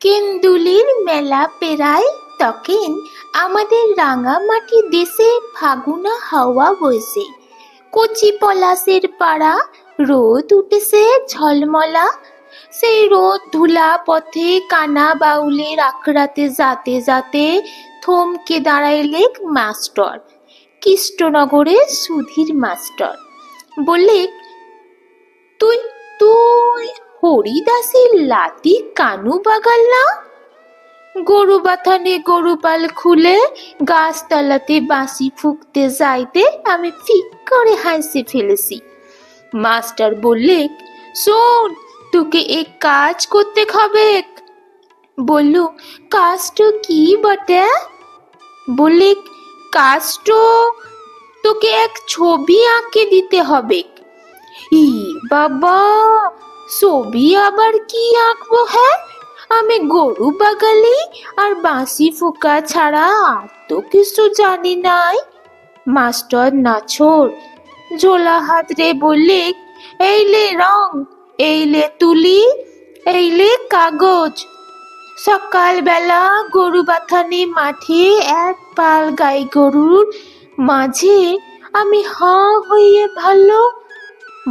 কেন্দুলির মেলা পেরায় তখন আমাদের রাঙামাটি দেশে ফাগুনা হাওয়া বইছে। কচি পলাশের পাড়া, রোদ উঠেছে ঝলমলা। সেই রোদ ধুলা পথে কানা বাউলের আখড়াতে যাতে যাতে থমকে দাঁড়াইলেক মাস্টার, কৃষ্ণনগরের সুধীর মাস্টার। বললে, তুই তুই হরিদাসের লাতি কানু বাগাল না? গরু বাথানে গরু পাল খুলে গাছতলাতে বাঁশি ফুঁকতে যাইতে আমি ফিক করে হাসি ফেলেছি। মাস্টার বললে, শোন, তোকে এক কাজ করতে হবে। বলল, কাজটা কি বটে? বললে, কাজটা তোকে এক ছবি আঁকে দিতে হবে। ই বাবা, ছবি আবার কি আঁকবো? হ্যাঁ, আমি গরু বাগালি আর বাঁশি ফুকা ছাড়া আর তো কিছু জানি নাই। মাস্টার নাছোড় ঝোলা হাত রে বললে, এইলে রং, এইলে তুলি, এইলে কাগজ। সকালবেলা গরু বাথানি মাঠে এক পাল গাই গরুর মাঝে আমি হাঁ হইয়ে ভালো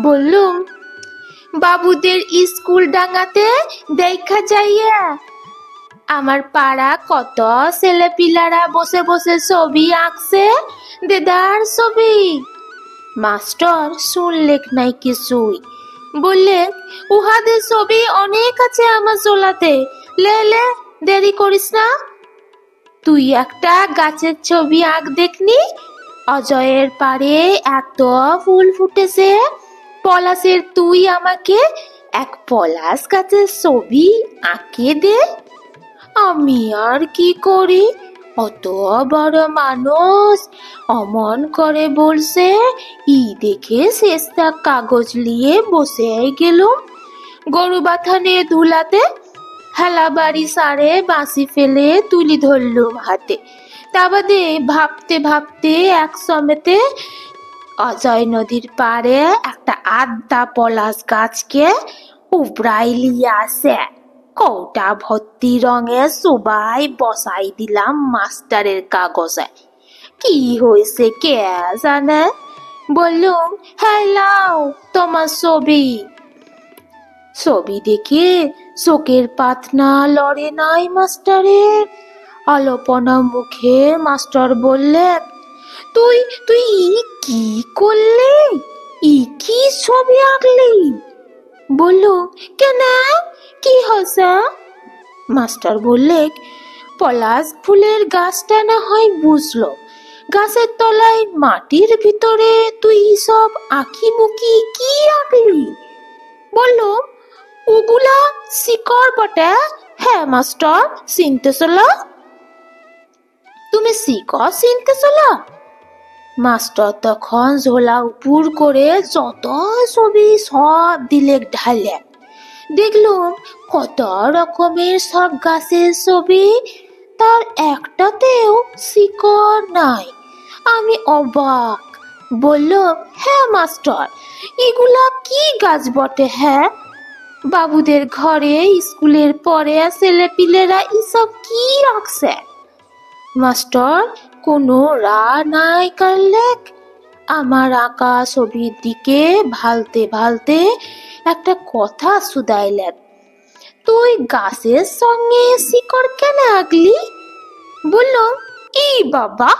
বললুম, বাবুদের স্কুল ডাঙাতে দেখা যাইয়া আমার পাড়া কত ছেলে পিলারা বসে বসে ছবি আঁকছে, দেদার ছবি। মাস্টার শুনলেক নাই কিছুই, বললে, উহাদের ছবি অনেক আছে আমার চোলাতে, লে লে, দেরি করিস না। তুই একটা গাছের ছবি আঁক দেখনি, অজয়ের পাড়ে এত ফুল ফুটেছে, পলাশের তুই আমাকে এক পলাশ গাছের ছবি আঁকে দে। আমি আর কি করি, অত বড় মানুষ অমন করে বলছে, ই দেখে শেষটা কাগজ নিয়ে বসে গেলুম। গরু বাথানে ধুলাতে হেলা বাড়ি সারে বাঁশি ফেলে তুলি ধরলুম হাতে। তা বাদে ভাবতে ভাবতে এক সমেতে অজয় নদীর পাড়ে একটা আধা পলাশ গাছকে উপড়াই লিয়ে আসে কৌটা ভর্তি রঙে সবাই বসাই দিলাম মাস্টারের কাগজে। কি হয়েছে কে জানে? বললুম, হ্যালো, তোমার ছবি। ছবি দেখে চোখের পাতনা লড়ে নাই মাস্টারের। আলোপনা মুখে মাস্টার বললেন, তুই তুই কি করলি? ই কি ছবি আঁকলি? বলল, কেন, কি হয়েছে? মাস্টার বললে, পলাশ ফুলের গাছটা না হয় বুঝলো, গাছের তলায় মাটির ভিতরে তুই সব আঁকি মুকি কি আঁকলি? বলল, ওগুলা শিকড় বটে। হ্যাঁ মাস্টার, চিনতেছিল? তুমি শিকড় চিনতেছিল? মাস্টার তখন ঝোলা উপর করে যত ছবি সব দিলে ঢালে। দেখলুম কত রকমের সব গাছের ছবি, তার একটাতেও শিকড় নাই। আমি অবাক। বললাম, হ্যাঁ মাস্টার, এগুলা কি গাছ বটে? হ্যাঁ, বাবুদের ঘরে স্কুলের পরে ছেলে পিলেরা এসব কি রাখছে? মাস্টার কোনো রা নাই করলেক। আমার আঁকা ছবির দিকে ভালতে ভালতে একটা কথা শুধাইলেন, তুই গাছের সঙ্গে শিকড় কেন আঁকলি? বললাম, ই বাবা,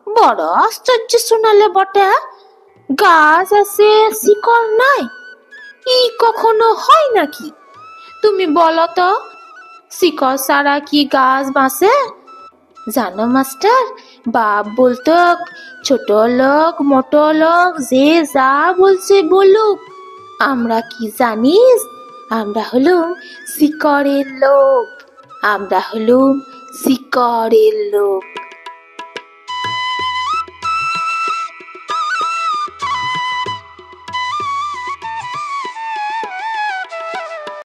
বড় আশ্চর্য শোনালে বটে, গাছ আছে শিকড় নাই, ই কখনো হয় নাকি? তুমি বলো তো, শিকড় ছাড়া কি গাছ বাঁচে? জানো মাস্টার, বাপ বলতো, ছোট লোক মোটো লোক যে যা বলছে বলুক, আমরা কি জানিস? আমরা হলুম শিকড়ের লোক, আমরা হলুম শিকড়ের লোক।